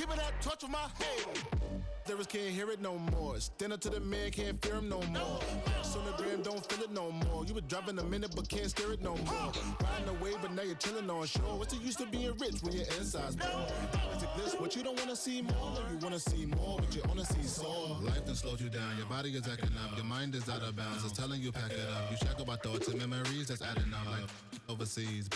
Giving that touch with my haters. Lyrics can't hear it no more. Stand up to the man, can't fear him no more. Sonogram don't feel it no more. You were driving a minute but can't steer it no more. Riding away but now you're chilling on shore. What's the use of being rich when your inside's poor? Is it this what you don't wanna see more? Or you wanna see more but you wanna see sore? Life done slowed you down, your body is acting up. Your mind is out of bounds, it's telling you pack it up. You check about thoughts and memories that's adding up. Like overseas,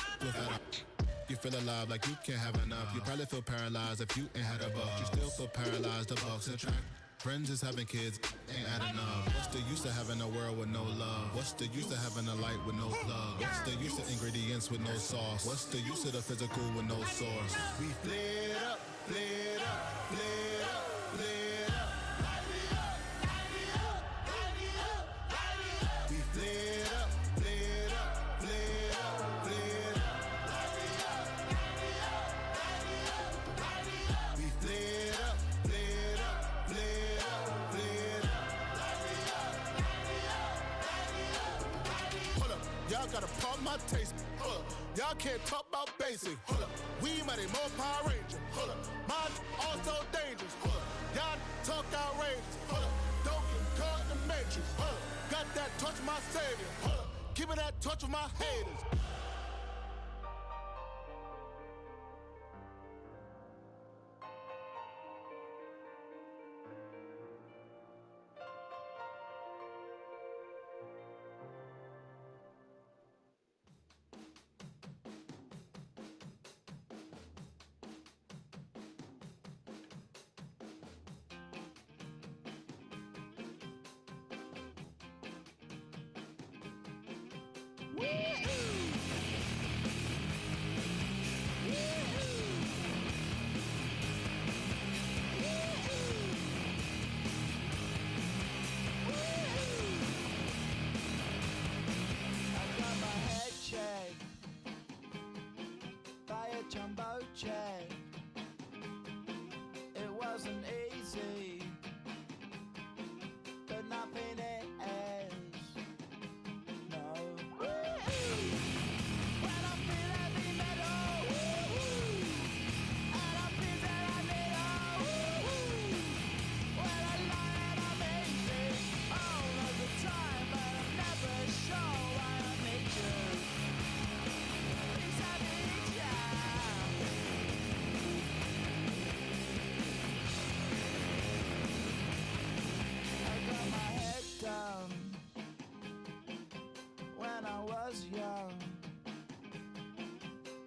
you feel alive like you can't have enough. You probably feel paralyzed if you ain't had a buck. You still feel paralyzed, the box and track. Friends is having kids, ain't adding up. What's the use of having a world with no love? What's the use of having a light with no plug? What's the use of ingredients with no sauce? What's the use of the physical with no source? We flared up, flared up, flared up, flared up. Light me up, light me up, light me up, light me up. We flared up, flared up, flared up, flared up. Light me up, light me up, light me up, light me up. We flared up, flared up, flared up, flared up. Light me up, light me up, light me up, light me up. Hold up, y'all gotta pump my taste. Hold up, y'all can't talk about basic. Hold up, we mighty more Power Ranger. Hold up, mine also dangerous. Hold up, y'all talk outrageous. Hold up, don't get caught in the matrix. Hold up, got that touch my savior. Hold up, giving that touch with my haters. It wasn't easy, but nothing is. No. When I feel heavy metal, and I feel that I need when I lie and I'm easy all of the time, but I'm never sure why I need you. Please I need you. Down when I was young.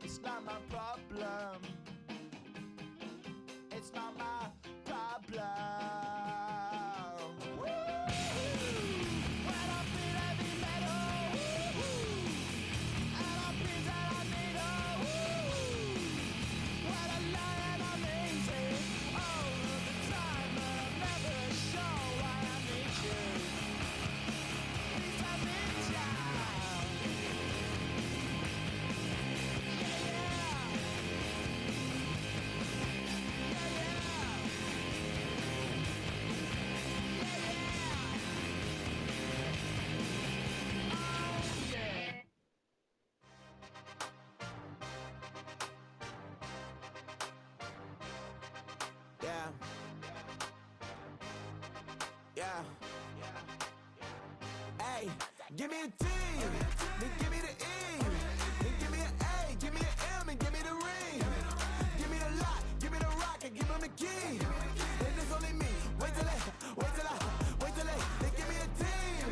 It's not my problem. It's not my problem. When I feel heavy metal, and I feel that I need when I lie and I'm easy all of the time, but I'm never sure why I need you. Yeah. Hey, give me a T, then give me the E, then give me an A, give me an M, and give me the ring. Give me the lock, give me the rock, and give him the key. And it's only me. Wait till they give me a team.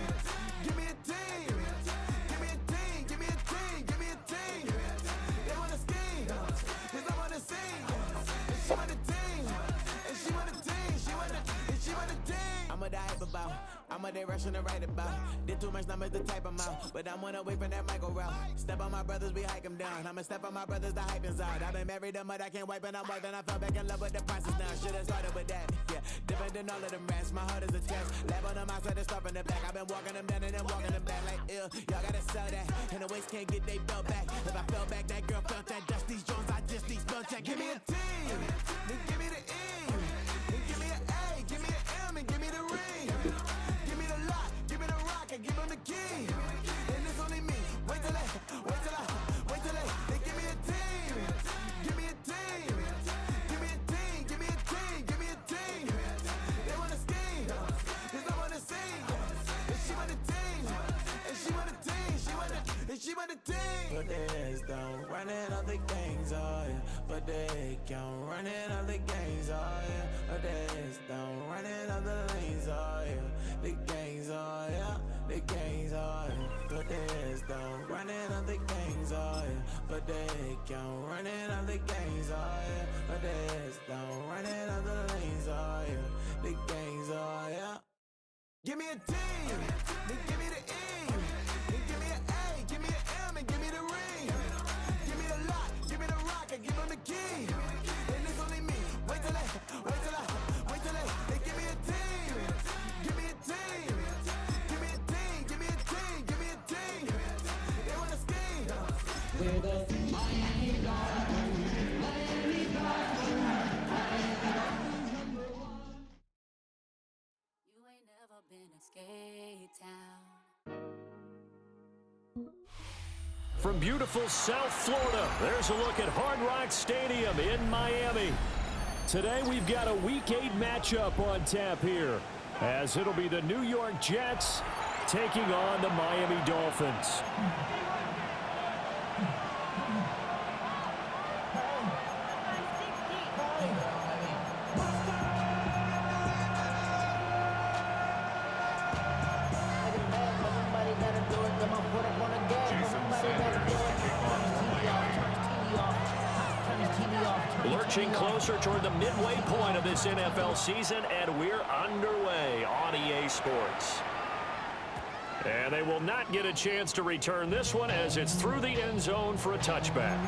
Give me a team. Give me a team. Give me a team. Give me a team. They wanna scheme, 'cause I wanna sing. And she want a team. And she want a team. She want a team. I'm a die about. I'm a day rushing to write about. Did too much numbers to type them out. But I'm one away from that micro route. Step on my brothers, we hike them down. I'ma step on my brothers, the hype is out. I've been married to mud, I can't wipe and I'm wiping. I fell back in love with the process now. Should've started with that. Yeah, different than all of them rats. My heart is a test. Lab on them outside and stuff in the back. I've been walking them down and then walking them back like ill. Y'all gotta sell that. And the waist can't get they belt back. If I fell back, that girl felt that. Dust these Jones, I just need spell check. Give me a T, then give me the E, then give me an A, give me an M, and give me the ring. Give me the lock, give me the rock, and give him the key. And it's only me. Wait till they give me a team. Give me a team. Give me a team. Give me a the gangs, oh yeah. But they can't run in all the gangs, oh yeah. But they don't run in all the lanes, oh yeah. The gangs, oh yeah. The gangs, oh yeah. But they don't run in all the gangs, oh yeah. But they can't run in all the gangs, oh yeah. But they don't run in all the lanes, oh yeah. The gangs, oh yeah. Give me a T, then give me the E, then give me an A, give me an M, and give me the ring. Give me the lock, give me the rock, and give them the key. And it's only me. Wait till they give me a team. Give me a team. Give me a team. Give me a team. Give me a team. They wanna scheme. We're the Miami Dolphins. Miami Dolphins. You ain't never been a skate town. From beautiful South Florida, there's a look at Hard Rock Stadium in Miami. Today we've got a Week 8 matchup on tap here, as it'll be the New York Jets taking on the Miami Dolphins. Lurching closer toward the midway point of this NFL season, and we're underway on EA Sports. And they will not get a chance to return this one as it's through the end zone for a touchback.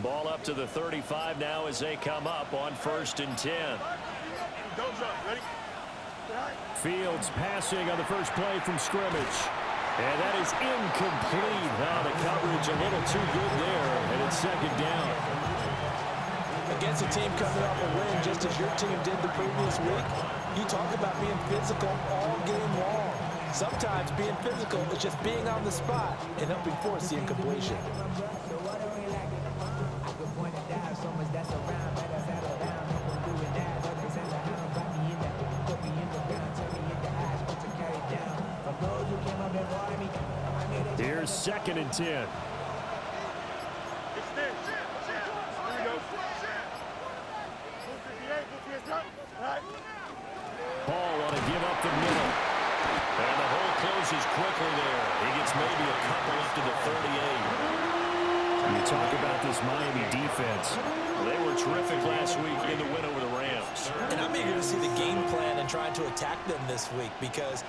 Ball up to the 35 now as they come up on 1st and 10. Fields passing on the first play from scrimmage. And that is incomplete. The coverage a little too good there, and it's 2nd down. Against a team coming off a win, just as your team did the previous week, you talk about being physical all game long. Sometimes being physical is just being on the spot and helping force the incompletion. Here's 2nd and 10. Ball want to give up the middle. And the hole closes quickly there. He gets maybe a couple up to the 38. You talk about this Miami defense. They were terrific last week in the win over the Rams. And I'm eager to see the game plan and trying to attack them this week, because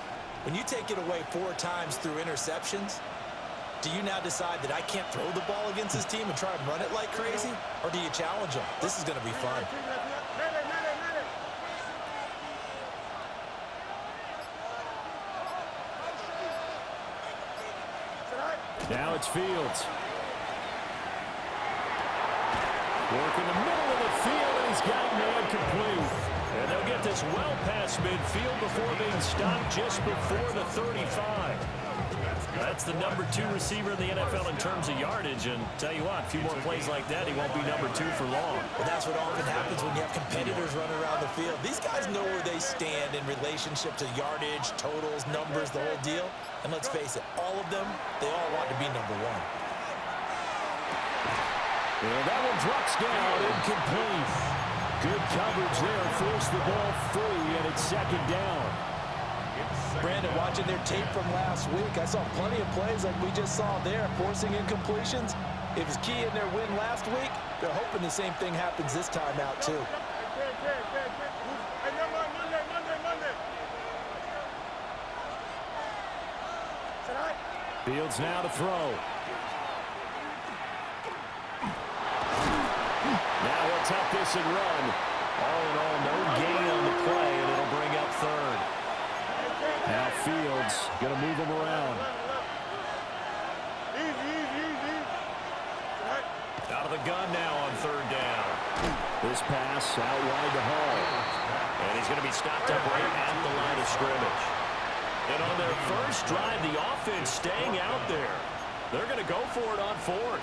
when you take it away 4 times through interceptions, do you now decide that I can't throw the ball against this team and try and run it like crazy? Or do you challenge them? This is going to be fun. Now it's Fields. Work in the middle of the field, and he's got it man complete. And they'll get this well past midfield before being stopped just before the 35. That's the number 2 receiver in the NFL in terms of yardage, and tell you what, a few more plays like that, he won't be number 2 for long. Well, that's what often happens when you have competitors running around the field. These guys know where they stand in relationship to yardage, totals, numbers, the whole deal. And let's face it, all of them, they all want to be number 1. And that one drops down, incomplete. Good coverage there, forced the ball free, and it's 2nd down. Brandon, watching their tape from last week, I saw plenty of plays like we just saw there, forcing incompletions. It was key in their win last week. They're hoping the same thing happens this time out, too. Fields now to throw. Now he'll tuck this and run. All in all, no gain on the play, and it'll bring up 3rd. Now Fields going to move him around. Out of the gun now on pass out wide to Hall. And he's going to be stopped up right at the line of scrimmage. And on their first drive, the offense staying out there. They're going to go for it on fourth.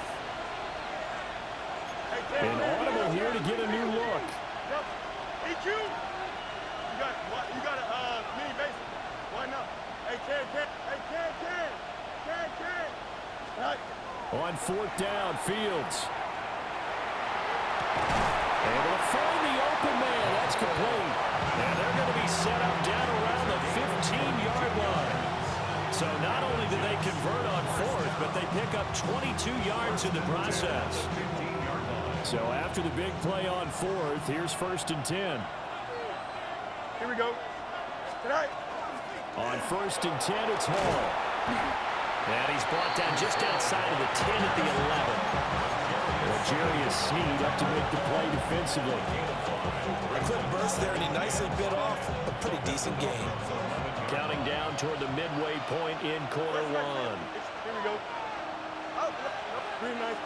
An audible here to get a new look. Hey, Q. You got a mini base. Why not? Hey, Ken. Right. On fourth down, Fields. Able to find the open man. That's complete. And they're going to be set up down around the 15-yard line. So not only do they convert on fourth, but they pick up 22 yards in the process. So after the big play on fourth, here's 1st and 10. Here we go. Tonight. On 1st and 10, it's Hall. And he's brought down just outside of the 10 at the 11. Jarius Sneed up to make the play defensively. A quick burst there, and he nicely bit off a pretty decent game. Counting down toward the midway point in quarter one. Here we go. Green knife.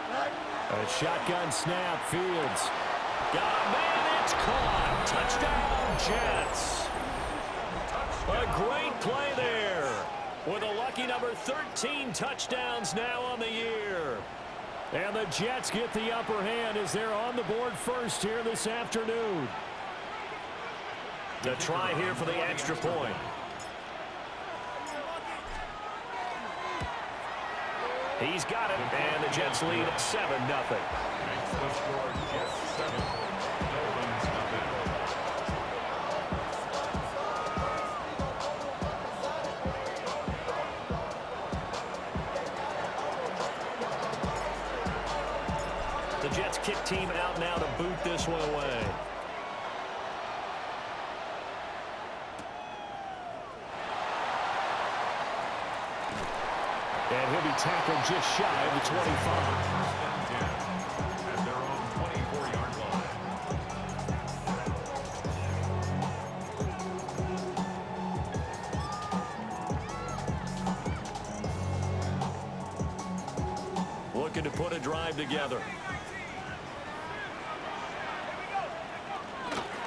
A shotgun snap, Fields. Got a man, it's caught. Touchdown, Jets. A great play there. With a lucky number 13 touchdowns now on the year. And the Jets get the upper hand as they're on the board first here this afternoon. The try here for the extra point. He's got it, and the Jets lead 7-0. The Jets kick team out now to boot this one away. And he'll be tackled just shy of the 25. At their own 24-yard line. Looking to put a drive together.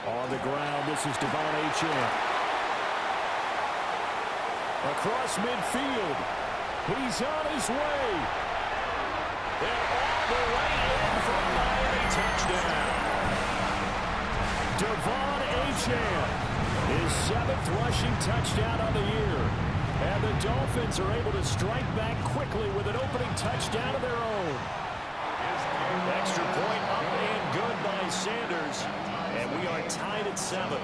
On the ground, this is Devon Achane. Across midfield. He's on his way. And all the way in for a Miami touchdown. Devon Achane, his 7th rushing touchdown on the year. And the Dolphins are able to strike back quickly with an opening touchdown of their own. Extra point up and good by Sanders. And we are tied at 7.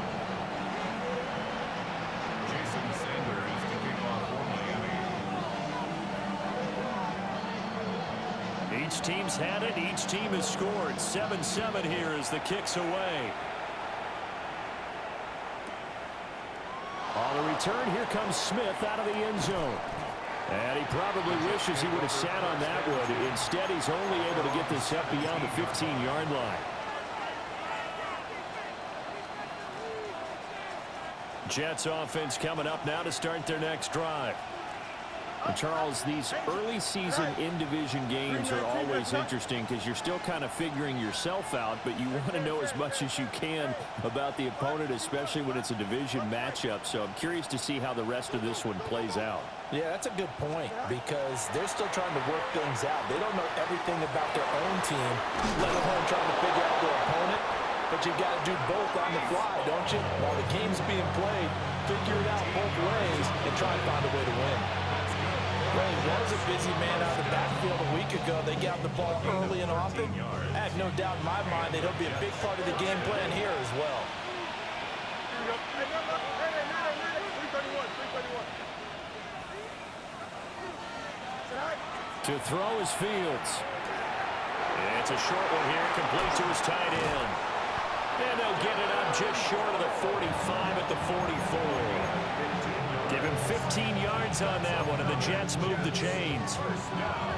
Each team's had it. Each team has scored. 7-7 here as the kick's away. On the return, here comes Smith out of the end zone. And he probably wishes he would have sat on that one. Instead, he's only able to get this up beyond the 15-yard line. Jets offense coming up now to start their next drive. And Charles, these early season in-division games are always interesting because you're still kind of figuring yourself out, but you want to know as much as you can about the opponent, especially when it's a division matchup. So I'm curious to see how the rest of this one plays out. Yeah, that's a good point because they're still trying to work things out. They don't know everything about their own team, let alone trying to figure out their opponent. But you've got to do both on the fly, don't you? While the game's being played, figure it out both ways and try and find a way to win. Well, he was a busy man out of the backfield a week ago. They got the ball early and often. I have no doubt in my mind that he'll be a big part of the game plan here as well. To throw is Fields. It's a short one here, complete to his tight end. And they'll get it up just short of the 45 at the 44. Give him 15 yards on that one, and the Jets move the chains.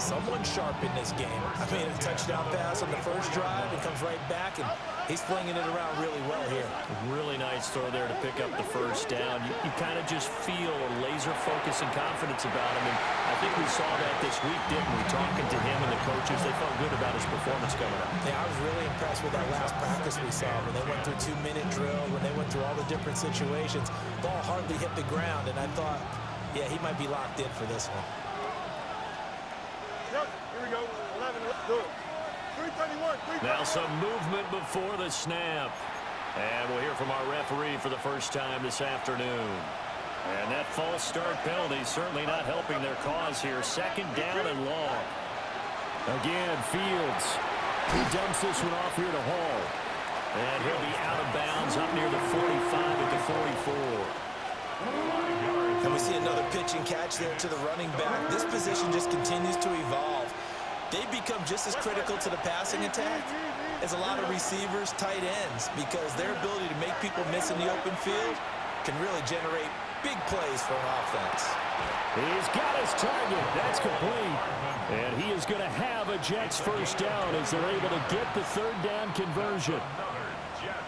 Someone sharp in this game. I mean, a touchdown pass on the first drive. It comes right back, and he's flinging it around really well here. Really nice nice throw there to pick up the first down. You kind of just feel a laser focus and confidence about him. And I think we saw that this week, didn't we? Talking to him and the coaches, they felt good about his performance coming up. Yeah, I was really impressed with that last practice we saw when they went through 2-minute drill, when they went through all the different situations. Ball hardly hit the ground, and I thought, yeah, he might be locked in for this one. Yep, here we go. 11, let's do it. 331, 331. Now some movement before the snap. And we'll hear from our referee for the first time this afternoon. And that false start penalty certainly not helping their cause here. Second down and long. Again, Fields. He dumps this one off here to Hall. And he'll be out of bounds up near the 45 at the 44. And we see another pitch and catch there to the running back. This position just continues to evolve. They become just as critical to the passing attack as a lot of receivers, tight ends, because their ability to make people miss in the open field can really generate big plays for an offense. He's got his target. That's complete. And he is going to have a Jets first down as they're able to get the third down conversion.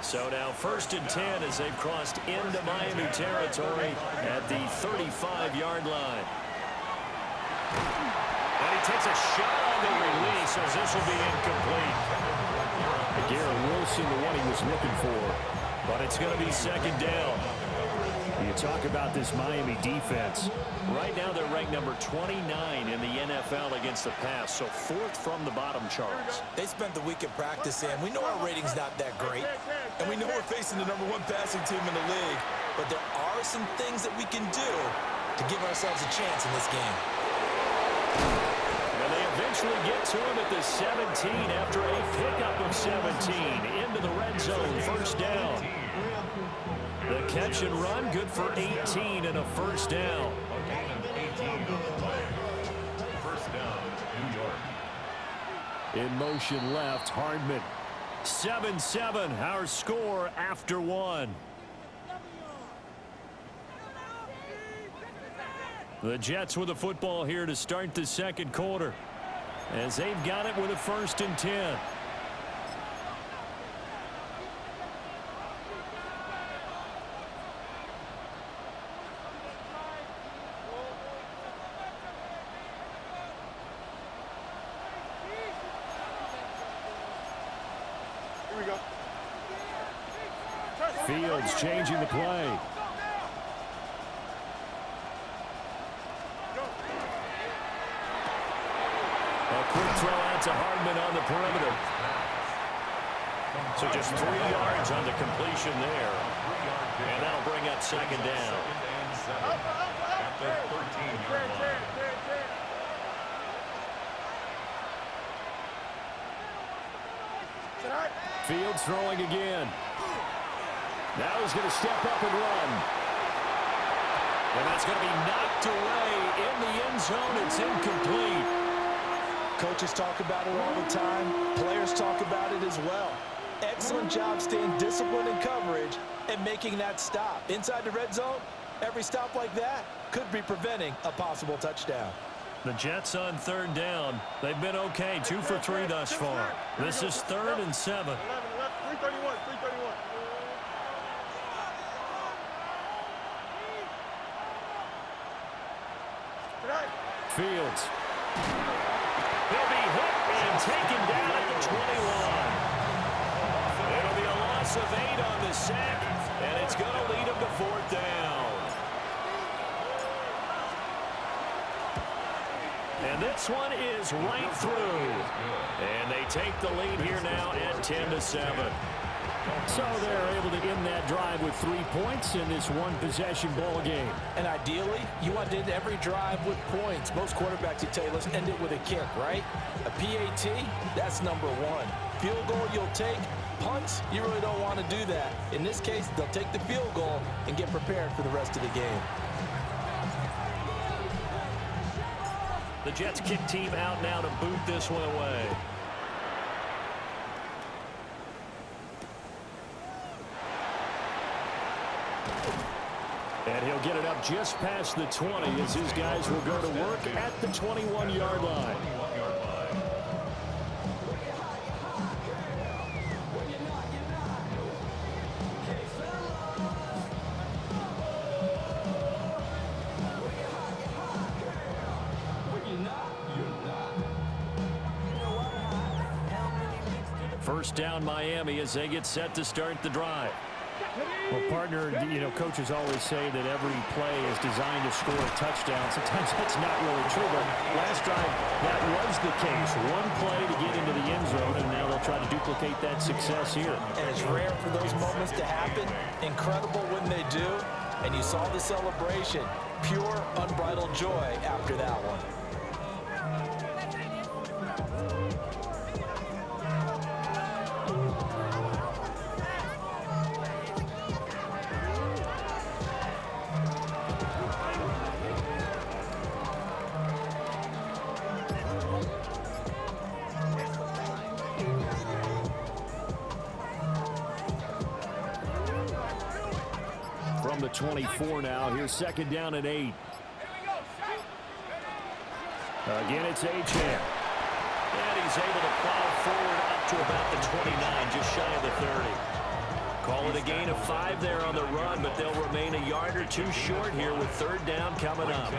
So now 1st and 10 as they've crossed into Miami territory at the 35-yard line. And he takes a shot on the release as this will be incomplete. Garrett Wilson, the one he was looking for. But it's going to be second down. You talk about this Miami defense. Right now they're ranked number 29 in the NFL against the pass, so 4th from the bottom charts. They spent the week at practice, and we know our rating's not that great, and we know we're facing the number 1 passing team in the league, but there are some things that we can do to give ourselves a chance in this game. And they eventually get to him at the 17 after a pickup of 17 into the red zone, first down. The catch and run, good for 18 and a first down. First down, New York. In motion left, Hardman. 7-7, our score after 1. The Jets with the football here to start the second quarter, as they've got it with a 1st and 10. Fields changing the play. A quick throw out to Hardman on the perimeter. So just 3 yards on the completion there. And that'll bring up second down. At the 13-yard line. Fields throwing again. Now he's going to step up and run. And that's going to be knocked away in the end zone. It's incomplete. Coaches talk about it all the time. Players talk about it as well. Excellent job staying disciplined in coverage and making that stop. Inside the red zone, every stop like that could be preventing a possible touchdown. The Jets on third down. They've been okay, 2 for 3 thus far. This is 3rd and 7. 331, 331. Fields. He'll be hit and taken down at the 21. It'll be a loss of 8 on the sack, and it's going to lead him to 4th down. And this one is right through. And they take the lead here now at 10-7. So they're able to end that drive with 3 points in this one-possession ball game. And ideally, you want to end every drive with points. Most quarterbacks would tell you, let's end it with a kick, right? A PAT, that's number 1. Field goal you'll take. Punts, you really don't want to do that. In this case, they'll take the field goal and get prepared for the rest of the game. The Jets kick team out now to boot this one away. And he'll get it up just past the 20 as his guys will go to work at the 21-yard line. first down Miami as they get set to start the drive. Well, partner, coaches always say that every play is designed to score a touchdown. Sometimes that's not really true, but last drive, that was the case. One play to get into the end zone, and now they'll try to duplicate that success here. And it's rare for those moments to happen. Incredible when they do. And you saw the celebration. Pure, unbridled joy after that one. From the 24 now, here's second down and 8. Again, it's Achane. And he's able to plow forward up to about the 29, just shy of the 30. Call it a gain of 5 there on the run, but they'll remain a yard or two short here with third down coming up.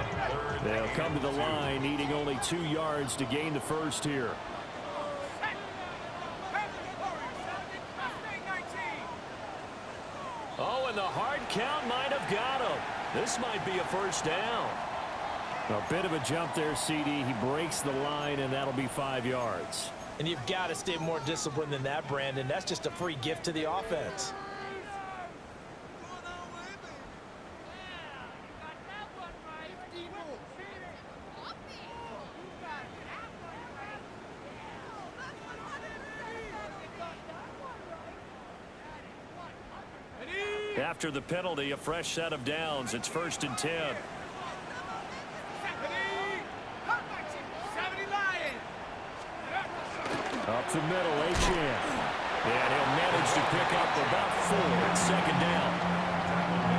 They'll come to the line, needing only 2 yards to gain the first here. Oh, and the hard count might have got him. This might be a first down. A bit of a jump there, CD. He breaks the line, and that'll be 5 yards. And you've got to stay more disciplined than that, Brandon. That's just a free gift to the offense. After the penalty, a fresh set of downs. It's 1st and 10. Up the middle, Achane. And he'll manage to pick up about 4 at second down.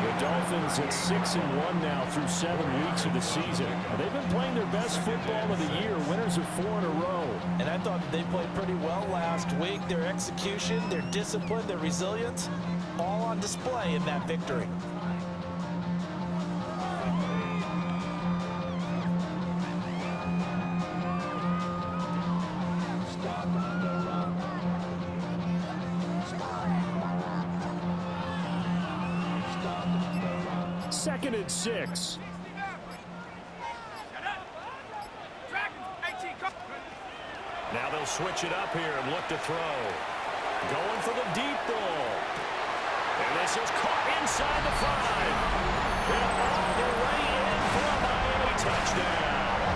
The Dolphins at 6-1 now through 7 weeks of the season. They've been playing their best football of the year, winners of 4 in a row. And I thought that they played pretty well last week. Their execution, their discipline, their resilience, all on display in that victory. Second and 6. Now they'll switch it up here and look to throw. Going for the deep ball. And this is caught inside the 5. And all the way in for a Miami touchdown.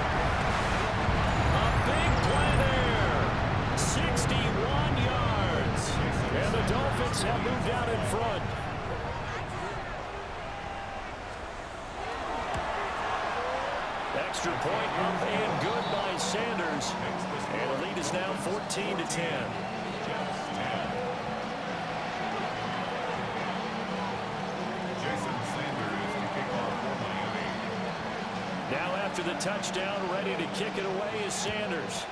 A big play there. 61 yards. And the Dolphins have moved out in front. Extra point up and good by Sanders. And the lead is now 14-10. Now after the touchdown, ready to kick it away is Sanders.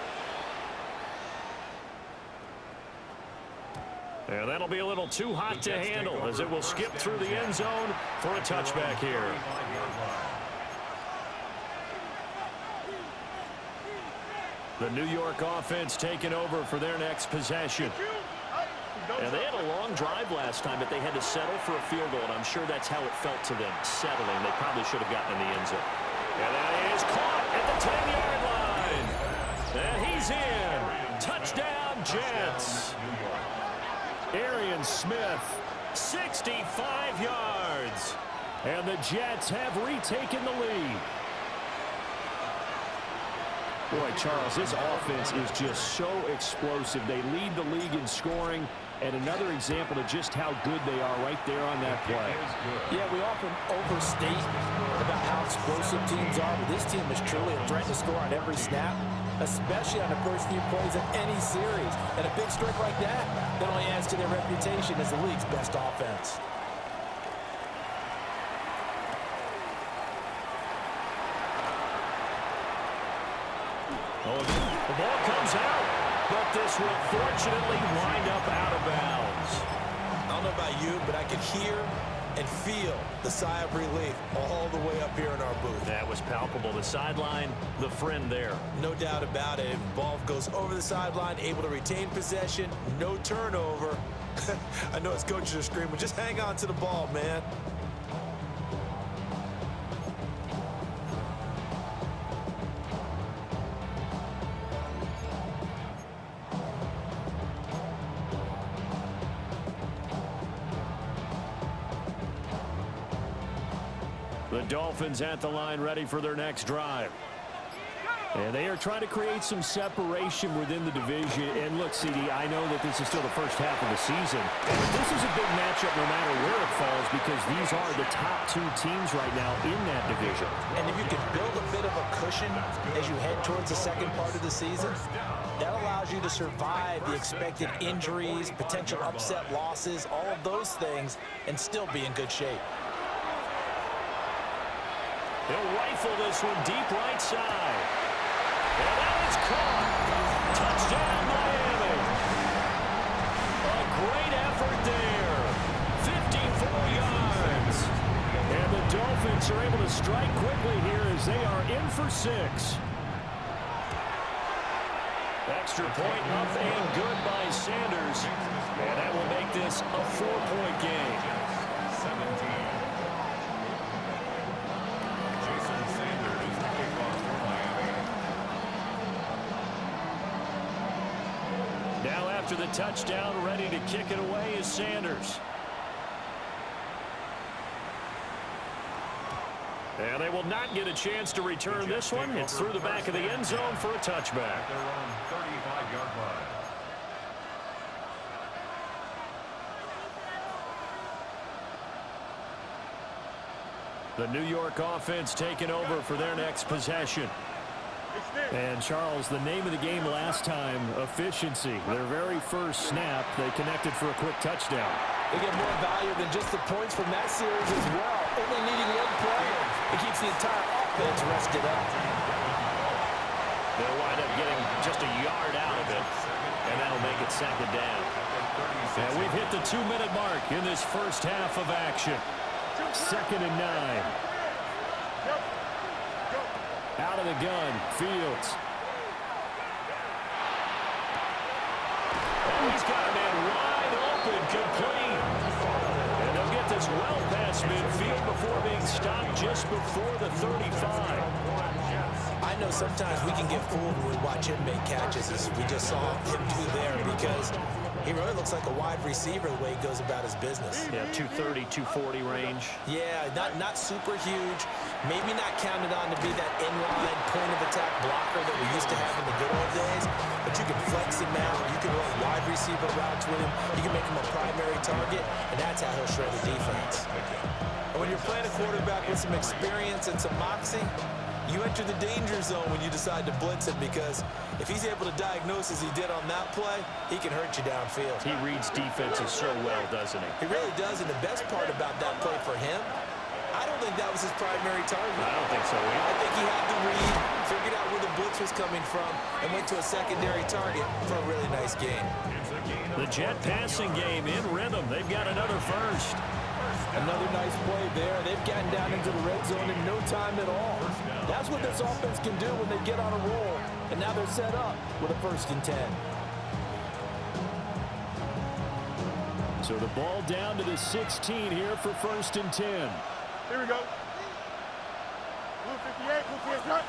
And that'll be a little too hot to handle as it will skip through the end zone for a touchback here. The New York offense taking over for their next possession. And they had a long drive last time, but they had to settle for a field goal, and I'm sure that's how it felt to them, settling. They probably should have gotten in the end zone. And that is caught at the 10-yard line. And he's in. Touchdown, Jets. Arian Smith, 65 yards. And the Jets have retaken the lead. Boy, Charles, this offense is just so explosive. They lead the league in scoring, and another example of just how good they are right there on that play. Yeah, we often overstate about how explosive teams are, but this team is truly a threat to score on every snap, especially on the first few plays of any series. And a big streak like that only adds to their reputation as the league's best offense. The ball comes out, but this will fortunately wind up out of bounds. I don't know about you, but I could hear and feel the sigh of relief all the way up here in our booth. That was palpable. The sideline, the friend there. No doubt about it. Ball goes over the sideline, able to retain possession, no turnover. I know his coaches are screaming, just hang on to the ball, man. The Dolphins at the line, ready for their next drive. And they are trying to create some separation within the division. And look, CD, I know that this is still the first half of the season, but this is a big matchup no matter where it falls because these are the top two teams right now in that division. And if you can build a bit of a cushion as you head towards the second part of the season, that allows you to survive the expected injuries, potential upset losses, all of those things, and still be in good shape. He'll rifle this one deep right side. And that is caught. Touchdown, Miami. A great effort there. 54 yards. And the Dolphins are able to strike quickly here as they are in for 6. Extra point up and good by Sanders. And that will make this a 4-point game. 17. Now after the touchdown, ready to kick it away is Sanders. And they will not get a chance to return this one. It's through the back of the end zone for a touchback. Their own 35-yard line. The New York offense taking over for their next possession. And, Charles, the name of the game last time, efficiency. Their very first snap, they connected for a quick touchdown. They get more value than just the points from that series as well. Only needing one play, it keeps the entire offense rested up. They'll wind up getting just a yard out of it, and that'll make it second down. And we've hit the 2-minute mark in this first half of action. 2nd and 9. Out of the gun, Fields. Oh, he's got a man wide open, complete. And they'll get this well past midfield before being stopped just before the 35. I know sometimes we can get fooled when we watch him make catches, as we just saw him do there, because he really looks like a wide receiver the way he goes about his business. Yeah, 230, 240 range. Yeah, not super huge. Maybe not counted on to be that inline point-of-attack blocker that we used to have in the good old days, but you can flex him out. You can run wide receiver routes with him. You can make him a primary target, and that's how he'll shred the defense. And when you're playing a quarterback with some experience and some moxie, you enter the danger zone when you decide to blitz him, because if he's able to diagnose as he did on that play, he can hurt you downfield. He reads defenses so well, doesn't he? He really does, and the best part about that play for him, I don't think that was his primary target. I don't think so either. I think he had to read, figured out where the blitz was coming from, and went to a secondary target for a really nice game. The Jet passing game in rhythm. They've got another first. Another nice play there. They've gotten down into the red zone in no time at all. That's what this offense can do when they get on a roll. And now they're set up with a 1st and 10. So the ball down to the 16 here for 1st and 10. Here we go. Blue 58, blue 58, cut.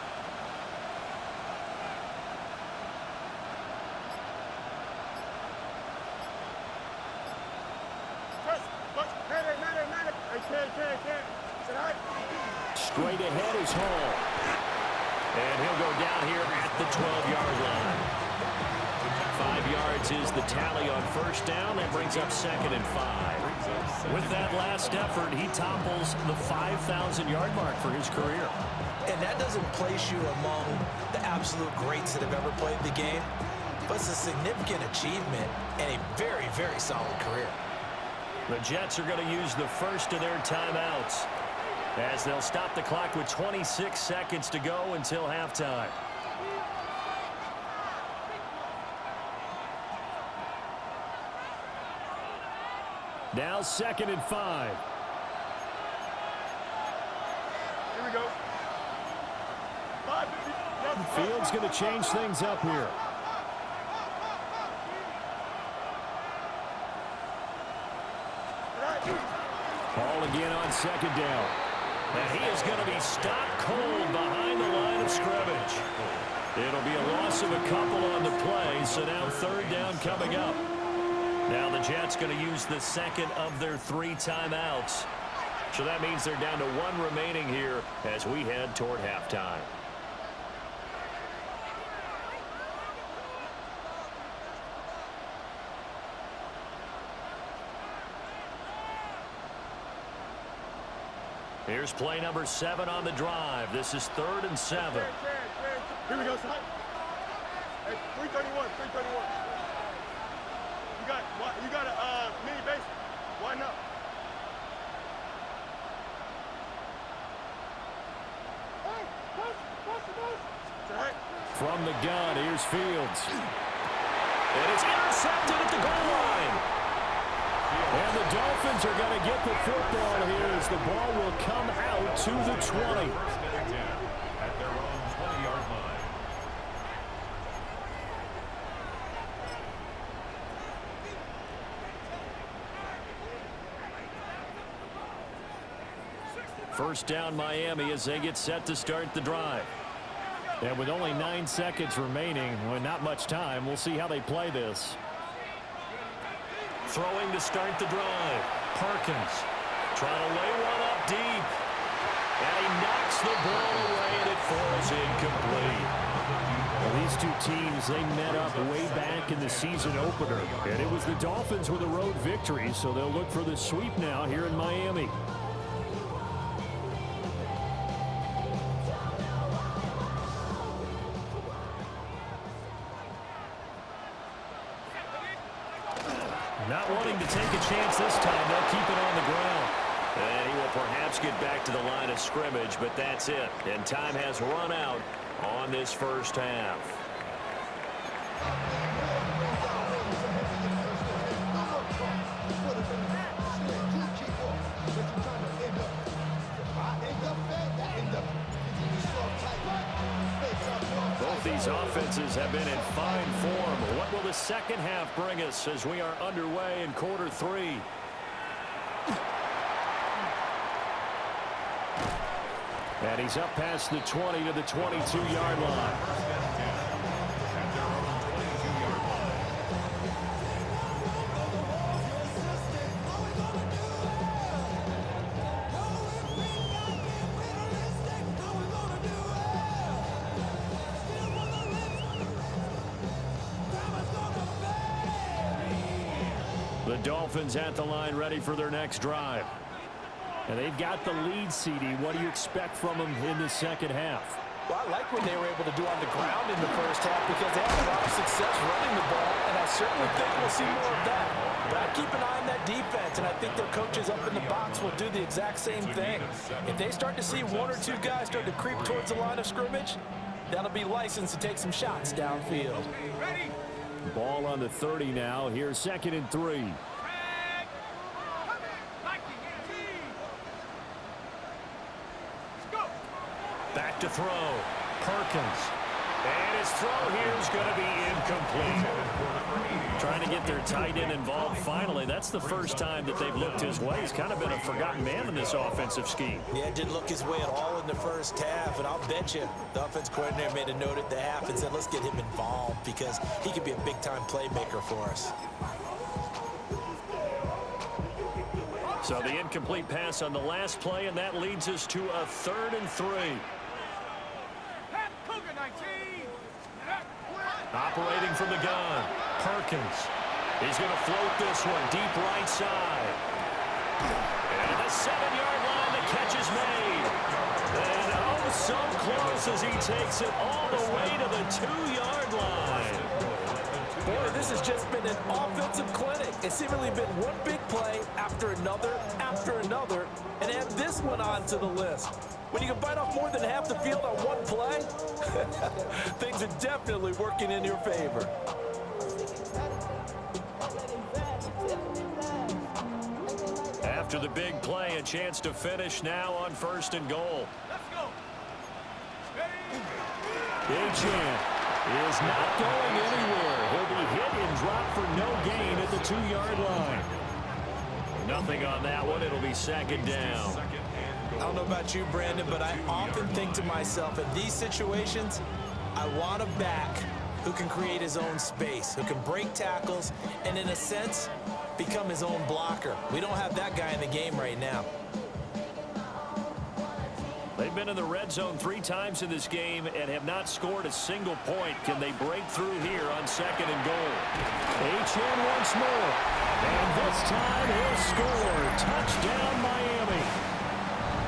Straight ahead is Hall. And he'll go down here at the 12-yard line. 5 yards is the tally on 1st down. That brings up 2nd and 5. With that last effort, he topples the 5,000-yard mark for his career. And that doesn't place you among the absolute greats that have ever played the game, but it's a significant achievement and a very, very solid career. The Jets are going to use the first of their timeouts, as they'll stop the clock with 26 seconds to go until halftime. Now 2nd and 5. we go. 550. Fields going to change things up here. Ball again on second down. And he is going to be stopped cold behind the line of scrimmage. It'll be a loss of a couple on the play, so now third down coming up. Now the Jets going to use the second of their 3 timeouts. So that means they're down to 1 remaining here as we head toward halftime. Here's play number 7 on the drive. This is 3rd and 7. Here we go, son. Hey, 331, 331. You got a mini base. Why not? Hey, From the gun, here's Fields. And it's intercepted at the goal line. And the Dolphins are going to get the football here as the ball will come out to the 20. First and 10 at their own 20-yard line. First down Miami as they get set to start the drive. And with only 9 seconds remaining, well, not much time, we'll see how they play this. Throwing to start the drive. Perkins trying to lay one up deep. And he knocks the ball away, and it falls incomplete. Well, these two teams, they met up way back in the season opener. And it was the Dolphins with a road victory, so they'll look for the sweep now here in Miami. Not wanting to take a chance this time. They'll keep it on the ground. And he will perhaps get back to the line of scrimmage, but that's it. And time has run out on this first half. Both these offenses have been in fine form. What will the second half bring us as we are underway in quarter 3? And he's up past the 20 to the 22-yard line. The Dolphins at the line ready for their next drive. And they've got the lead, CD. What do you expect from them in the second half? Well, I like what they were able to do on the ground in the first half because they had a lot of success running the ball, and I certainly think we'll see more of that. But I keep an eye on that defense, and I think their coaches up in the box will do the exact same thing. If they start to see 1 or 2 guys start to creep towards the line of scrimmage, that'll be licensed to take some shots downfield. Ball on the 30 now. Here's 2nd and 3. Back to throw. Perkins. And his throw here is going to be incomplete. Trying to get their tight end involved finally. That's the first time that they've looked his way. He's kind of been a forgotten man in this offensive scheme. Yeah, it didn't look his way at all in the first half, and I'll bet you the offense coordinator made a note at the half and said, let's get him involved because he could be a big-time playmaker for us. So the incomplete pass on the last play, and that leads us to a 3rd and 3. Operating from the gun, Perkins. He's going to float this one deep right side. And the 7-yard line, the catch is made. And oh, so close as he takes it all the way to the 2-yard line. Boy, this has just been an offensive clinic. It's seemingly been one big play after another, and add this one onto the list. When you can bite off more than half the field on one play, things are definitely working in your favor. After the big play, a chance to finish now on 1st and goal. Let's go. Achane is not going anywhere. He'll be hit and dropped for no gain at the 2-yard line. Nothing on that one. It'll be 2nd down. I don't know about you, Brandon, but I often think to myself, in these situations, I want a back who can create his own space, who can break tackles, and in a sense, become his own blocker. We don't have that guy in the game right now. They've been in the red zone 3 times in this game and have not scored a single point. Can they break through here on 2nd and goal? Achane once more. And this time he'll score. Touchdown, Miami.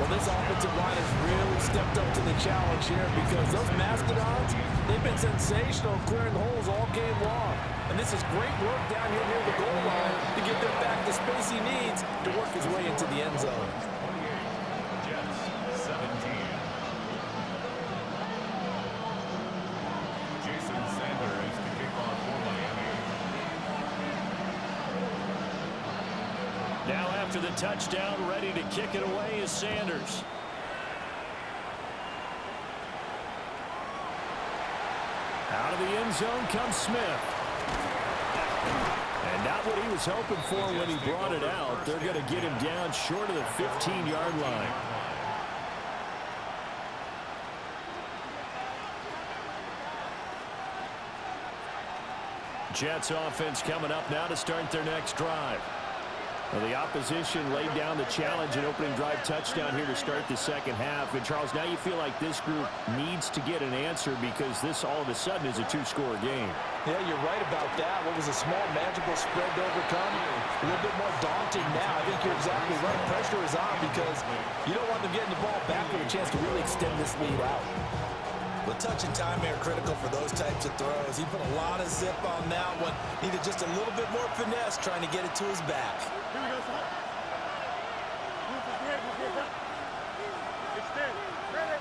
Well, this offensive line has really stepped up to the challenge here because those Mastodons, they've been sensational clearing holes all game long. And this is great work down here near the goal line to get them back the space he needs to work his way into the end zone. Now after the touchdown, ready to kick it away is Sanders. Out of the end zone comes Smith. And not what he was hoping for when he brought it out. They're going to get him down short of the 15-yard line. Jets offense coming up now to start their next drive. Well, the opposition laid down the challenge and opening drive touchdown here to start the second half. And, Charles, now you feel like this group needs to get an answer because this all of a sudden is a 2-score game. Yeah, you're right about that. What was a small, manageable spread to overcome, a little bit more daunting now. I think you're exactly right. Pressure is on because you don't want them getting the ball back with a chance to really extend this lead out. Well, touch and time are critical for those types of throws. He put a lot of zip on that one. Needed just a little bit more finesse trying to get it to his back. Here we go, son. Move his head, move his head. Extend. Ready.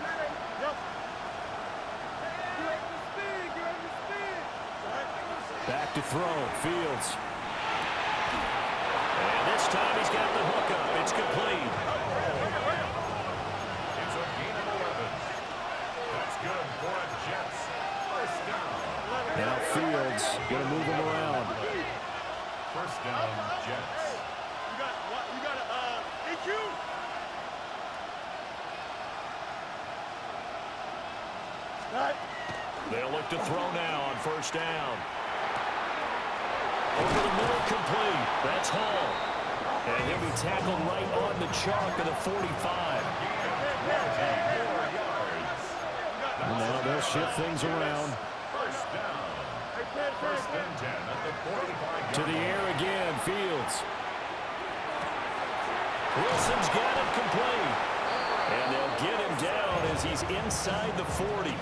Yep. Get ready to speed, get ready to speed. Back to throw, Fields. And this time he's got the hook up. It's complete. It's a gain of 11. That's good for a Jets. First down. Now Fields going to move him around. First down, Jets. You got EQ. Right. They'll look to throw now on first down. Over the middle, complete. That's Hall. And he'll be tackled right on the chalk of the 45. And now they'll shift things around. First down. First and 10 at the 45. To the air again, Fields. Wilson's got it complete. And they'll get him down as he's inside the 40.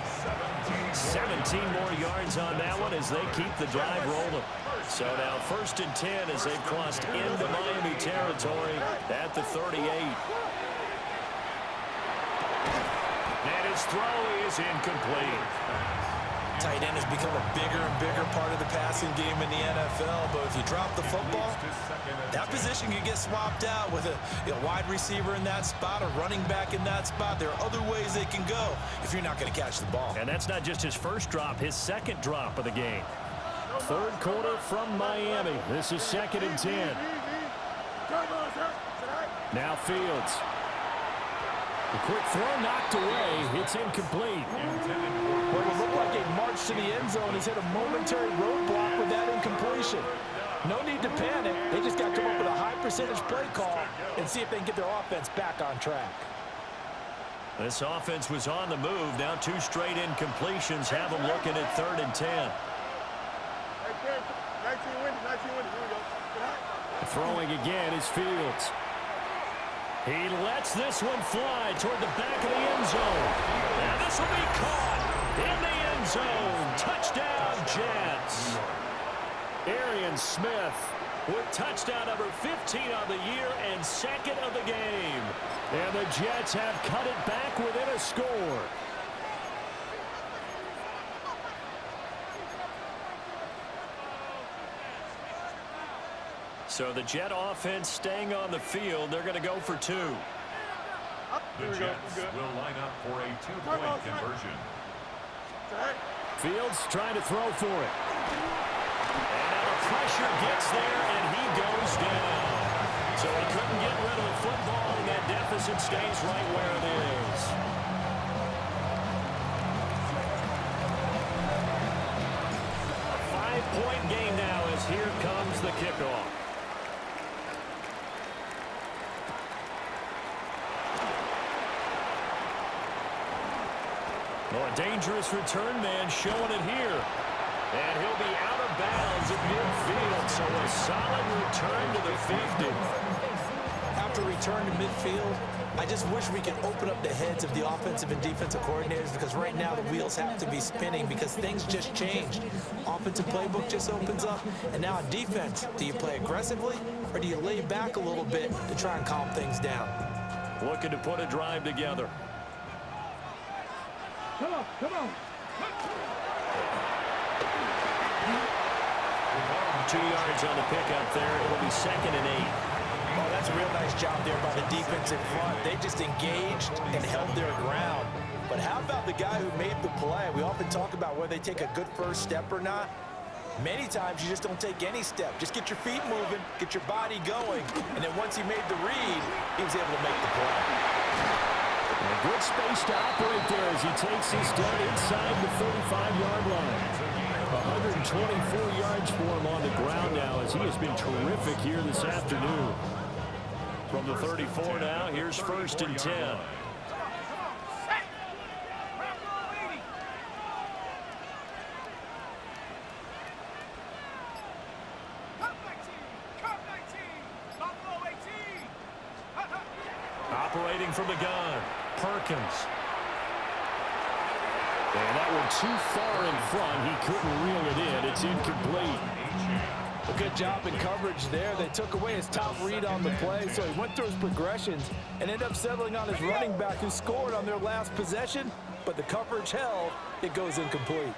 17 more yards on that one as they keep the drive rolling. So now 1st and 10 as they've crossed into Miami territory at the 38. And his throw is incomplete. Tight end has become a bigger and bigger part of the passing game in the NFL, but if you drop the football, that position can get swapped out with a wide receiver in that spot, a running back in that spot. There are other ways they can go if you're not going to catch the ball. And that's not just his first drop, his second drop of the game. 3rd quarter from Miami. This is 2nd and 10. Now Fields. The quick throw knocked away. It's incomplete. Well, it looked like a march to the end zone. He's hit a momentary roadblock with that incompletion. No need to panic. They just got to come up with a high percentage play call and see if they can get their offense back on track. This offense was on the move. Now 2 straight incompletions have them looking at 3rd and 10. 19 winning. Here we go. Throwing again is Fields. He lets this one fly toward the back of the end zone. And this will be caught in the end zone. Touchdown, Jets. Arian Smith with touchdown number 15 on the year and 2nd of the game. And the Jets have cut it back within a score. So the Jet offense staying on the field. They're going to go for 2. The Jets will line up for a 2-point conversion. Fields trying to throw for it. And now the pressure gets there, and he goes down. So he couldn't get rid of the football, and that deficit stays right where it is. A 5-point game now as here comes the kickoff. Oh, a dangerous return man showing it here. And he'll be out of bounds at midfield. So a solid return to the 50. After return to midfield, I just wish we could open up the heads of the offensive and defensive coordinators, because right now the wheels have to be spinning because things just changed. Offensive playbook just opens up, and now on defense, do you play aggressively or do you lay back a little bit to try and calm things down? Looking to put a drive together. Come on, come on. 2 yards on the pickup there. It'll be 2nd and 8. Oh, that's a real nice job there by the defense in front. They just engaged and held their ground. But how about the guy who made the play? We often talk about whether they take a good first step or not. Many times you just don't take any step. Just get your feet moving, get your body going, and then once he made the read, he was able to make the play. And a good space to operate there as he takes this down inside the 35-yard line. 124 yards for him on the ground now as he has been terrific here this afternoon. From the 34 now, here's 1st and 10. Operating from the gun, Perkins. And that one too far in front. He couldn't reel it in. It's incomplete. A good job in coverage there. They took away his top read on the play, so he went through his progressions and ended up settling on his running back who scored on their last possession, but the coverage held. It goes incomplete.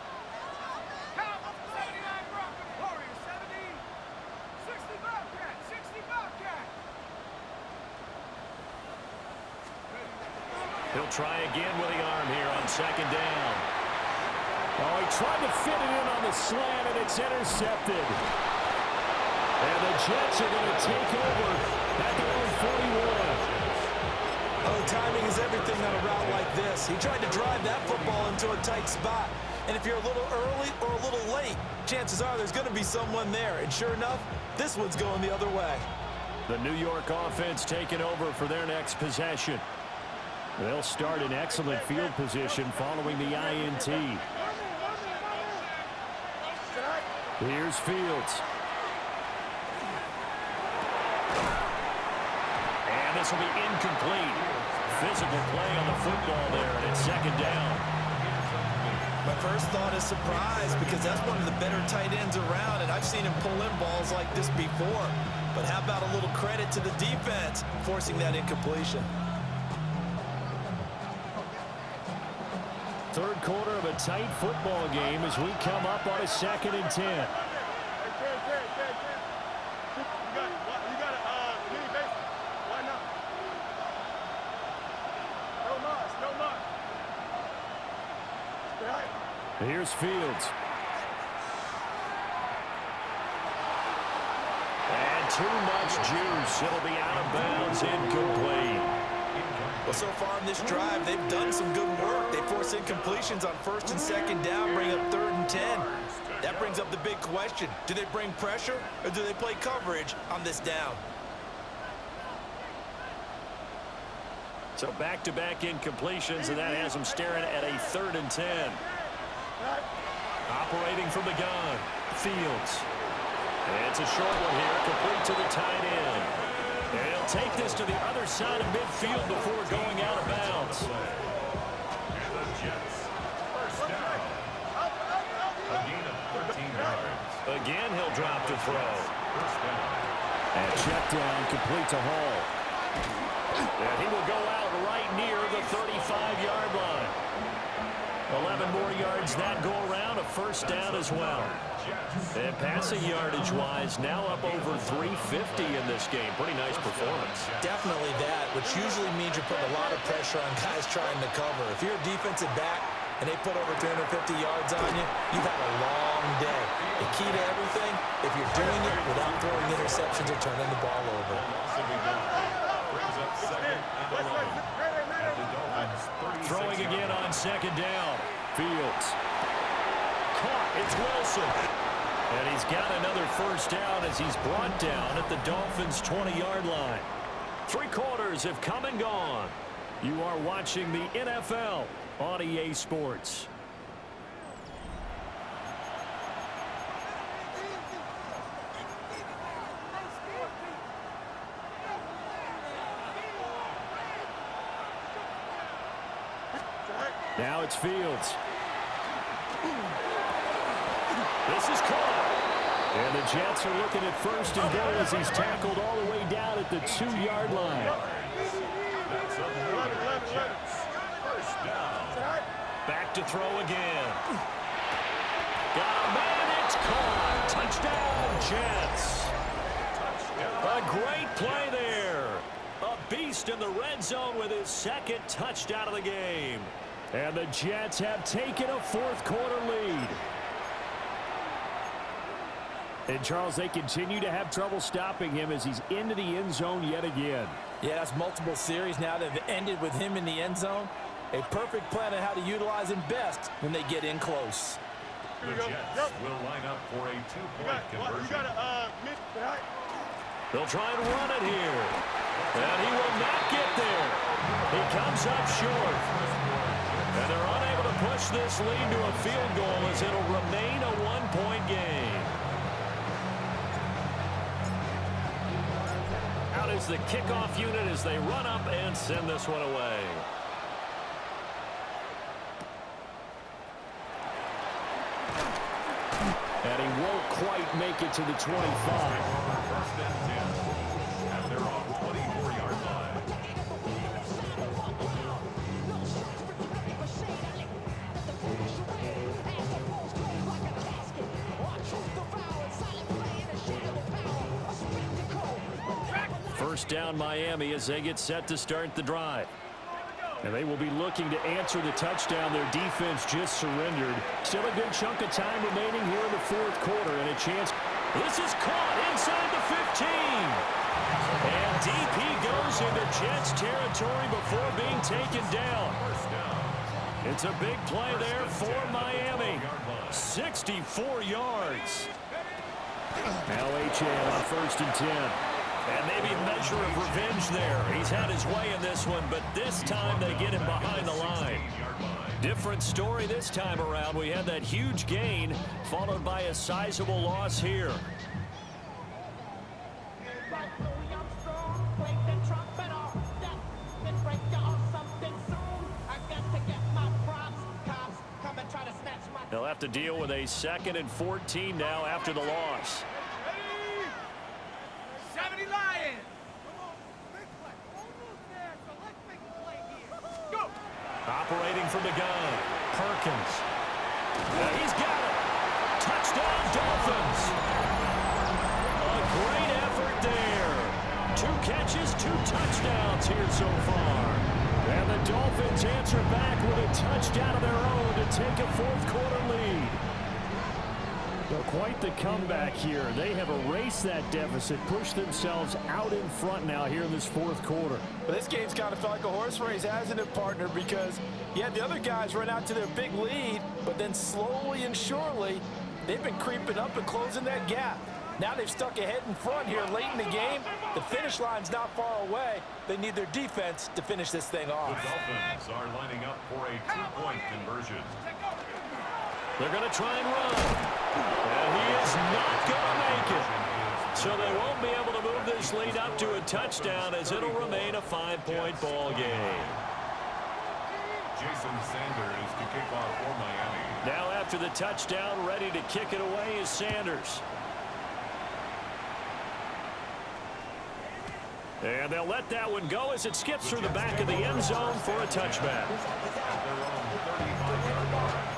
He'll try again with the arm here on 2nd down. Oh, he tried to fit it in on the slant, and it's intercepted. And the Jets are going to take over at their own 41. Oh, timing is everything on a route like this. He tried to drive that football into a tight spot. And if you're a little early or a little late, chances are there's going to be someone there. And sure enough, this one's going the other way. The New York offense taking over for their next possession. They'll start in excellent field position following the INT. Here's Fields. And this will be incomplete. Physical play on the football there, and it's 2nd down. My first thought is surprise, because that's one of the better tight ends around, and I've seen him pull in balls like this before. But how about a little credit to the defense forcing that incompletion? Third quarter of a tight football game as we come up on a 2nd and 10. Here's Fields. And too much juice. It'll be out of bounds, incomplete. Well, so far in this drive, they've done some good work. They force incompletions on 1st and 2nd down, bring up 3rd and 10. That brings up the big question. Do they bring pressure or do they play coverage on this down? So back-to-back incompletions, and that has them staring at a 3rd and 10. Operating from the gun, Fields. And it's a short one here, complete to the tight end. And he'll take this to the other side of midfield before going out of bounds. And the Jets, 1st down. A gain of 13 yards. Again, he'll drop to throw. 1st down. And check down, complete to Hall. And he will go out right near the 35-yard line. 11 more yards that go around, a 1st down as well. And passing yardage-wise, now up over 350 in this game. Pretty nice performance. Definitely that, which usually means you're putting a lot of pressure on guys trying to cover. If you're a defensive back and they put over 350 yards on you, you've had a long day. The key to everything, if you're doing it without throwing interceptions or turning the ball over. Throwing again on second down. Fields. Caught. It's Wilson. And he's got another first down as he's brought down at the Dolphins' 20-yard line. 3 quarters have come and gone. You are watching the NFL on EA Sports. Now it's Fields. This is caught. And the Jets are looking at first and goal as he's tackled all the way down at the 2-yard line. Back to throw again. Got a man, it's caught. Touchdown, Jets. A great play there. A beast in the red zone with his second touchdown of the game. And the Jets have taken a fourth-quarter lead. And, Charles, they continue to have trouble stopping him as he's into the end zone yet again. Yeah, that's multiple series now that have ended with him in the end zone. A perfect plan on how to utilize him best when they get in close. The Jets will line up for a 2-point conversion. They'll try and run it here. And he will not get there. He comes up short. And they're unable to push this lead to a field goal as it'll remain a 1-point game. Out is the kickoff unit as they run up and send this one away. And he won't quite make it to the 25. First and 10 at their own 24-yard line. First down Miami as they get set to start the drive. And they will be looking to answer the touchdown their defense just surrendered. Still a good chunk of time remaining here in the fourth quarter and a chance. This is caught inside the 15. And DP goes into Jets territory before being taken down. It's a big play there for Miami. 64 yards. Now H.A. on first and 10. And maybe a measure of revenge there. He's had his way in this one, but this time they get him behind the line. Different story this time around. We had that huge gain followed by a sizable loss here. They'll have to deal with a 2nd and 14 now after the loss. Operating from the gun, Perkins. And he's got it. Touchdown, Dolphins. A great effort there. 2 catches, 2 touchdowns here so far. And the Dolphins answer back with a touchdown of their own to take a fourth-quarter lead. Well, quite the comeback here. They have erased that deficit, pushed themselves out in front now here in this fourth quarter. Well, this game's kind of felt like a horse race, hasn't it, partner? Because you had the other guys run out to their big lead, but then slowly and surely, they've been creeping up and closing that gap. Now they've stuck ahead in front here late in the game. The finish line's not far away. They need their defense to finish this thing off. The Dolphins are lining up for a 2-point conversion. They're going to try and run. And he is not going to make it. So they won't be able to move this lead up to a touchdown as it'll remain a 5-point ball game. Jason Sanders to kick off for Miami. Now after the touchdown, ready to kick it away is Sanders. And they'll let that one go as it skips through the back of the end zone for a touchback. At their own 35-yard line.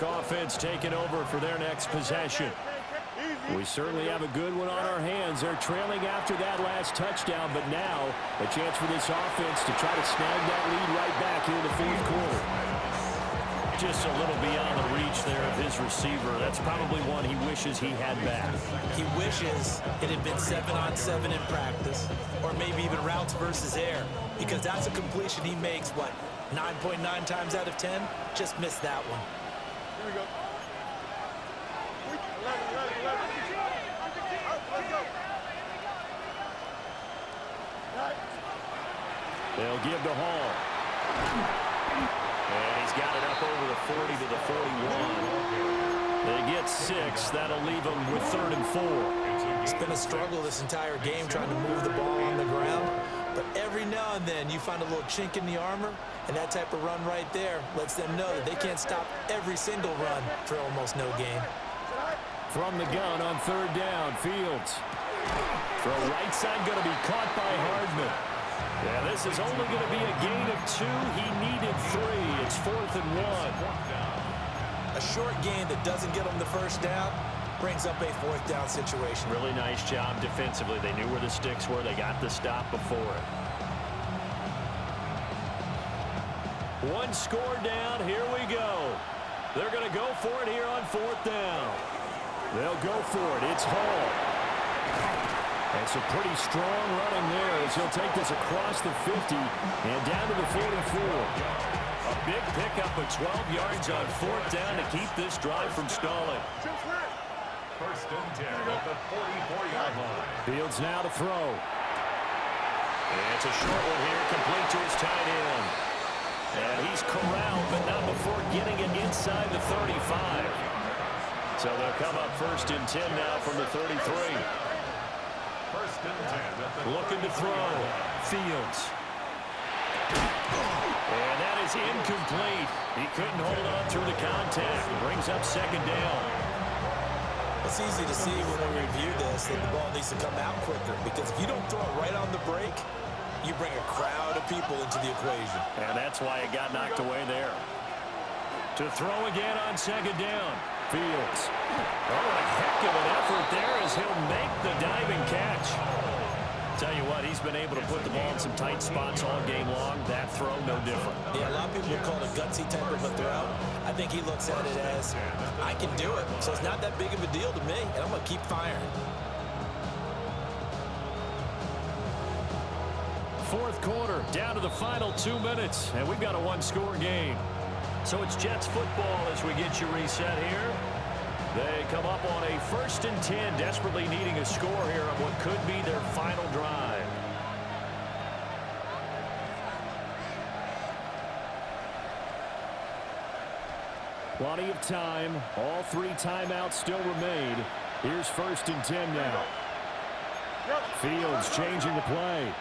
Clock offense taking over for their next possession. We certainly have a good one on our hands. They're trailing after that last touchdown, but now a chance for this offense to try to snag that lead right back here in the fourth quarter. Just a little beyond the reach there of his receiver. That's probably one he wishes he had back. He wishes it had been 7-on-7 in practice, or maybe even routes versus air, because that's a completion he makes, what, 9.9 times out of 10? Just missed that one. Here we go. 11. Let's go. They'll give to Hall. And he's got it up over the 40 to the 41. They get 6. That'll leave them with 3rd and 4. It's been a struggle this entire game trying to move the ball on the ground. But every now and then you find a little chink in the armor, and that type of run right there lets them know that they can't stop every single run for almost no gain. From the gun on 3rd down, Fields. Throw right side going to be caught by Hardman. Yeah, this is only going to be a gain of 2. He needed 3. It's 4th and 1. A short gain that doesn't get them the first down brings up a 4th down situation. Really nice job defensively. They knew where the sticks were. They got the stop before it. One score down. Here we go. They're going to go for it here on 4th down. They'll go for it. It's Hall. And some pretty strong running there as he'll take this across the 50 and down to the 44. A big pickup of 12 yards on 4th down to keep this drive from stalling. 1st and 10 at the 44-yard line. Fields now to throw. And it's a short one here, complete to his tight end. And he's corralled, but not before getting it inside the 35. So they'll come up 1st and 10 now from the 33. 1st and 10. Looking to throw. Fields. And that is incomplete. He couldn't hold on through the contact. Brings up 2nd down. It's easy to see when we review this that the ball needs to come out quicker, because if you don't throw it right on the break, you bring a crowd of people into the equation. And that's why it got knocked away there. To throw again on 2nd down. Fields. Oh, a heck of an effort there as he'll make the diving catch. Tell you what, he's been able to put the ball in some tight spots all game long. That throw, no different. Yeah, a lot of people would call it a gutsy type of a throw. I think he looks at it as, I can do it. So it's not that big of a deal to me, and I'm going to keep firing. 4th quarter, down to the final 2 minutes, and we've got a 1-score game. So it's Jets football as we get you reset here. They come up on a 1st and 10, desperately needing a score here on what could be their final drive. Plenty of time. All 3 timeouts still remain. Here's 1st and 10 now. Fields changing the play.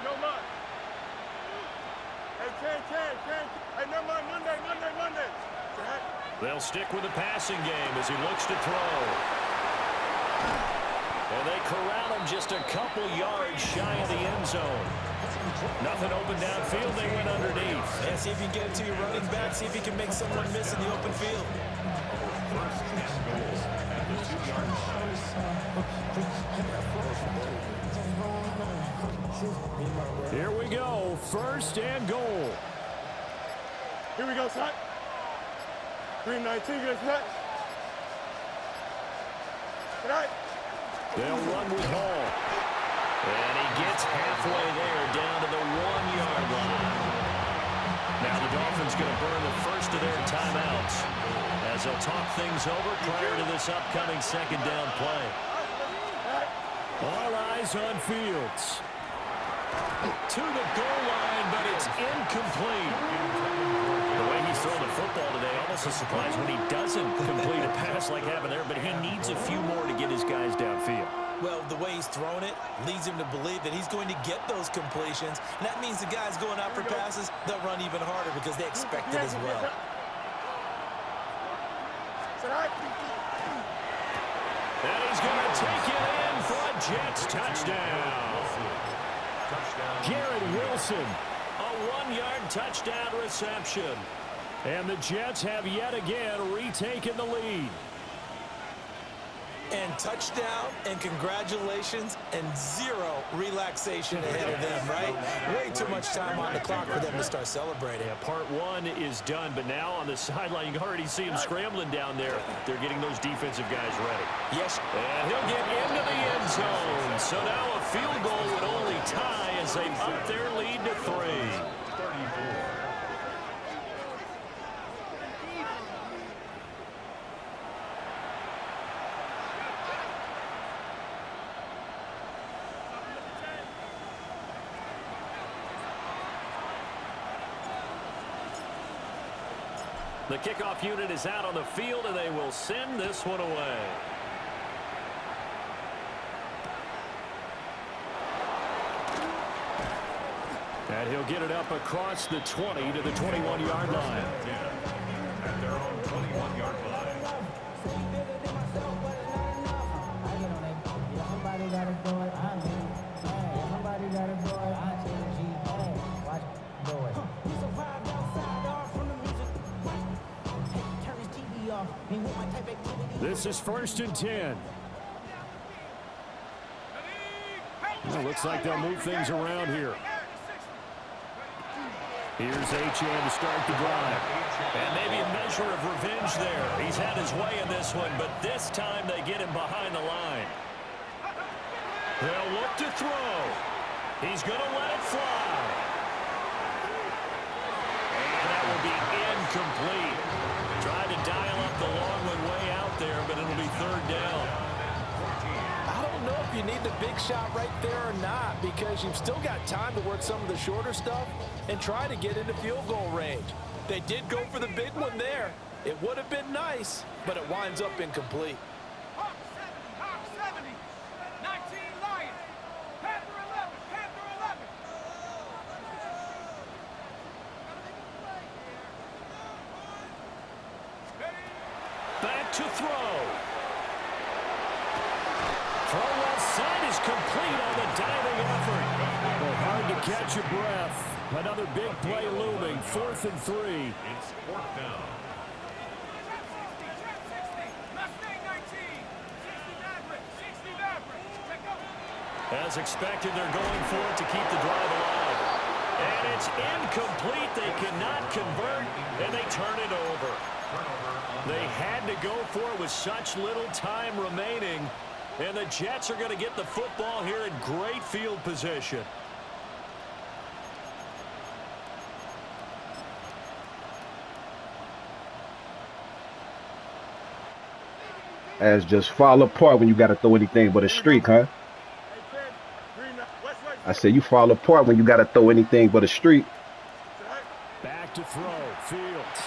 No much. Hey, Ken. Hey, never mind. Monday. They'll stick with the passing game as he looks to throw. And they corral him just a couple yards shy of the end zone. Nothing open downfield. They went underneath. Yeah, see if you can get it to your running back. See if you can make someone miss in the open field. 1st and goal at the 2-yard line. Here we go. 1st and goal. Here we go, son. 3:19, get set. Tonight. They'll run with Hall. And he gets halfway there, down to the 1-yard line. Now the Dolphins going to burn the first of their timeouts as they'll talk things over prior to this upcoming 2nd down play. All eyes on Fields. To the goal line, but it's incomplete. The way he's throwing the football today, almost a surprise when he doesn't complete a pass like happened there, but he needs a few more to get his guys downfield. Well, the way he's thrown it leads him to believe that he's going to get those completions. And that means the guys going out for passes, they'll run even harder because they expect it as well. And he's going to take it in for a Jets touchdown. Garrett Wilson, a 1-yard touchdown reception. And the Jets have yet again retaken the lead. And touchdown, and congratulations, and zero relaxation ahead of them, right? Way too much time on the clock for them to start celebrating. Yeah, part one is done, but now on the sideline, you can already see them scrambling down there. They're getting those defensive guys ready. Yes. And he'll get into the end zone. So now a field goal would only tie as they up their lead to 3. 34. The kickoff unit is out on the field, and they will send this one away. And he'll get it up across the 20 to the 21-yard line. At their own 21-yard line. Somebody gotta do it. I mean, hey, somebody gotta do it. I change G. Hey, watch do it. You survived outside off from the music. Hey, turn his TV off. He want my type activity. This is 1st and 10. Well, looks like they'll move things around here. Here's Achane to start the drive. And maybe a measure of revenge there. He's had his way in this one, but this time they get him behind the line. They'll look to throw. He's going to let it fly. And that will be incomplete. Tried to dial up the long one way out there, but it'll be 3rd down. I don't know if you need the big shot right there or not, because you've still got time to work some of the shorter stuff and try to get into field goal range. They did go for the big one there. It would have been nice, but it winds up incomplete. Hawk 70, 19 Lions, Panther 11, Panther 11. Back to throw. Throw left side is complete on the diving effort. Well, hard to catch your breath. Another big play looming. 4th and 3. It's 4th down. As expected, they're going for it to keep the drive alive. And it's incomplete. They cannot convert, and they turn it over. They had to go for it with such little time remaining. And the Jets are going to get the football here in great field position. As just fall apart when you got to throw anything but a streak, huh? I said you fall apart when you got to throw anything but a streak. Back to throw. Fields.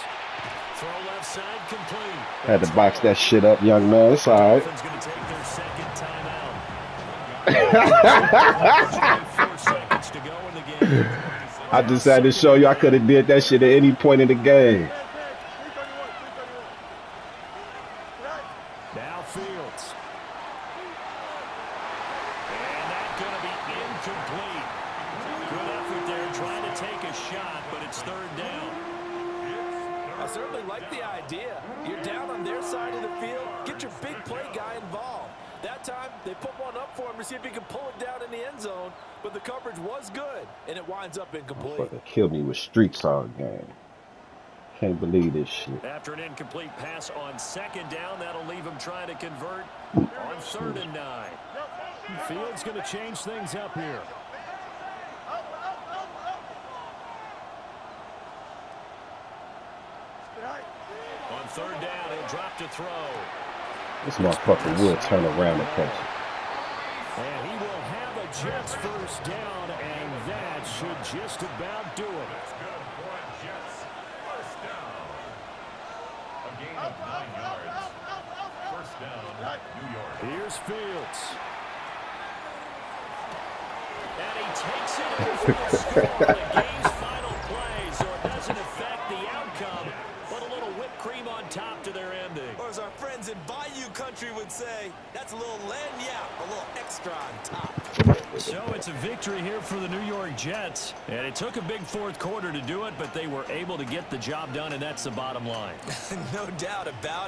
Throw left side complete. Had to box that shit up, young man. It's all right. Going to take their second timeout. 4 seconds to go in the game. I just had to show you I could have did that shit at any point in the game. Now Fields. And that's going to be incomplete. Good effort there trying to take a shot, but it's 3rd down. I certainly like the idea. You're down on their side of the field. Get your big play guy involved. That time, they put one up for him to see if he can pull it down in the end zone, but the coverage was good, and it winds up incomplete. Fucking kill me with streaks all game. Can't believe this shit. After an incomplete pass on 2nd down, that'll leave him trying to convert on 3rd and 9. Fields going to change things up here. On 3rd down, he'll drop to throw. This motherfucker would turn around and catch it. And he will have a Jets 1st down, and that should just about do it. That's good for the Jets. 1st down. A gain of 9 yards. 1st down, New York. Here's Fields. And he takes it in for the score. The game's final play, so it doesn't affect the outcome, but a little whipped cream on top to their ending. Or as our friends in Bayou Country country would say, that's a little lagniappe, a little extra on top. So it's a victory here for the New York Jets. And it took a big fourth quarter to do it, but they were able to get the job done, and that's the bottom line. No doubt about it.